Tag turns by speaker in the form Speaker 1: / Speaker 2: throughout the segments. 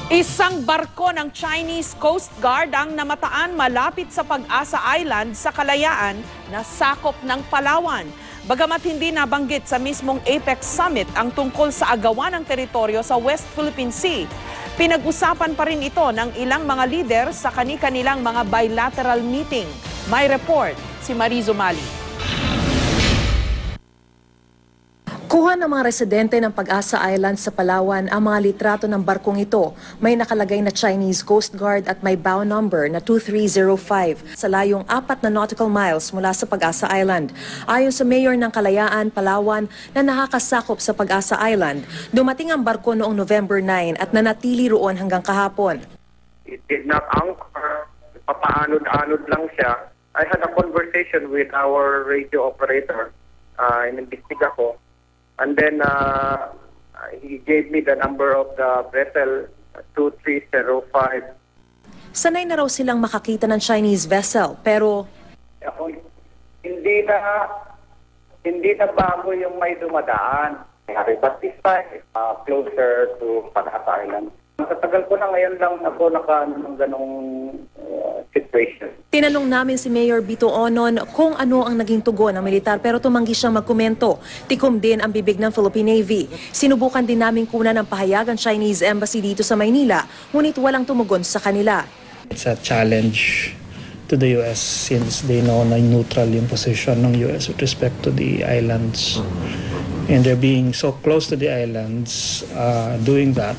Speaker 1: Isang barko ng Chinese Coast Guard ang namataan malapit sa Pag-asa Island sa Kalayaan na sakop ng Palawan. Bagamat hindi nabanggit sa mismong APEC Summit ang tungkol sa agawan ng teritoryo sa West Philippine Sea, pinag-usapan pa rin ito ng ilang mga lider sa kani-kanilang mga bilateral meeting. May report si Mariz Umali.
Speaker 2: Kuha ng mga residente ng Pag-asa Island sa Palawan ang mga litrato ng barkong ito. May nakalagay na Chinese Coast Guard at may bow number na 2305 sa layong 4 na nautical miles mula sa Pag-asa Island. Ayon sa mayor ng Kalayaan, Palawan na nakakasakop sa Pag-asa Island, dumating ang barko noong November 9 at nanatili roon hanggang kahapon.
Speaker 3: It did not anchor. Papaanod-anod lang siya. I had a conversation with our radio operator. Inimbestiga ko. And then he gave me the number of the vessel, 2305.
Speaker 2: Sanay na raw silang makakita ng Chinese vessel, pero
Speaker 3: hindi na bago yung may dumadaan. But this time, closer to Pag-asa Island. Matagal ko na ngayon lang ako ng ganong situation.
Speaker 2: Tinanong namin si Mayor Bito Onon kung ano ang naging tugon ng militar pero tumanggi siyang magkomento. Tikom din ang bibig ng Philippine Navy. Sinubukan din namin kunan ng pahayag ang Chinese Embassy dito sa Maynila, ngunit walang tumugon sa kanila.
Speaker 4: It's a challenge to the US since they know na neutral yung position ng US with respect to the islands. And they're being so close to the islands, doing that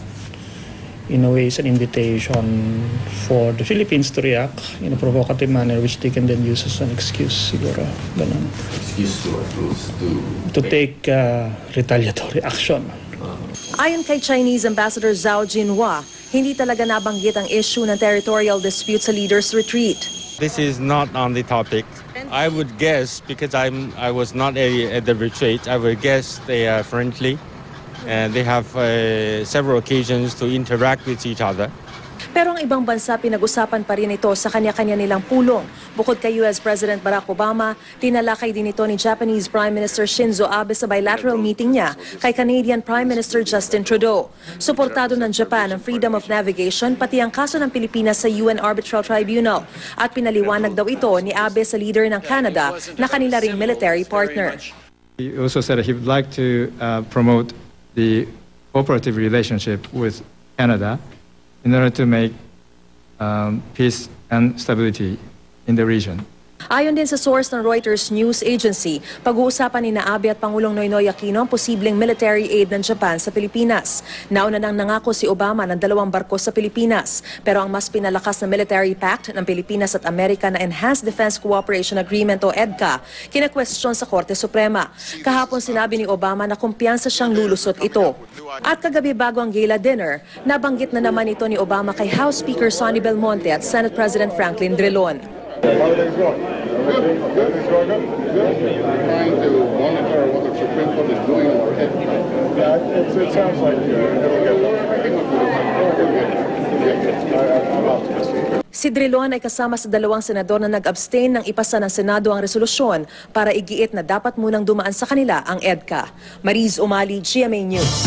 Speaker 4: in a way is an invitation for the Philippines to react in a provocative manner which they can then use as an excuse siguro. Ganun.
Speaker 5: Excuse
Speaker 4: to take retaliatory action.
Speaker 2: Ayon kay Chinese Ambassador Zhao Jinhua, hindi talaga nabanggit ang issue ng territorial dispute sa leaders' retreat.
Speaker 6: This is not on the topic. I would guess, because I was not at the retreat, I would guess they are friendly. And they have several occasions to interact with each other.
Speaker 2: Pero ang ibang bansa pinag-usapan pa rin ito sa kanya-kanya nilang pulong. Bukod kay US President Barack Obama, tinalakay din ito ni Japanese Prime Minister Shinzo Abe sa bilateral meeting niya kay Canadian Prime Minister Justin Trudeau. Suportado ng Japan ang freedom of navigation pati ang kaso ng Pilipinas sa UN Arbitral Tribunal. At pinaliwanag daw ito ni Abe sa leader ng Canada na kanila ring military partner.
Speaker 7: He also said he would like to promote the cooperative relationship with Canada in order to make peace and stability in the region.
Speaker 2: Ayon din sa source ng Reuters News Agency, pag-uusapan ni Abe at Pangulong Noynoy Aquino ang posibleng military aid ng Japan sa Pilipinas. Nauna nang nangako si Obama ng 2 barko sa Pilipinas, pero ang mas pinalakas na military pact ng Pilipinas at Amerika na Enhanced Defense Cooperation Agreement o EDCA, kina-question sa Korte Suprema. Kahapon sinabi ni Obama na kumpiyansa siyang lulusot ito. At kagabi bago ang gala dinner, nabanggit na naman ito ni Obama kay House Speaker Sonny Belmonte at Senate President Franklin Drilon.
Speaker 5: How are they going? Good. It's going good. Good. Trying to monitor what the Supreme Court is doing on our head. Yeah, it sounds like it'll get better. I think I'm optimistic.
Speaker 2: Si Drilon ay kasama sa 2 senador na nag-abstain nang ipasa ng Senado ang resolusyon para igiit na dapat munang dumaan sa kanila ang EDCA. Mariz Umali, GMA News.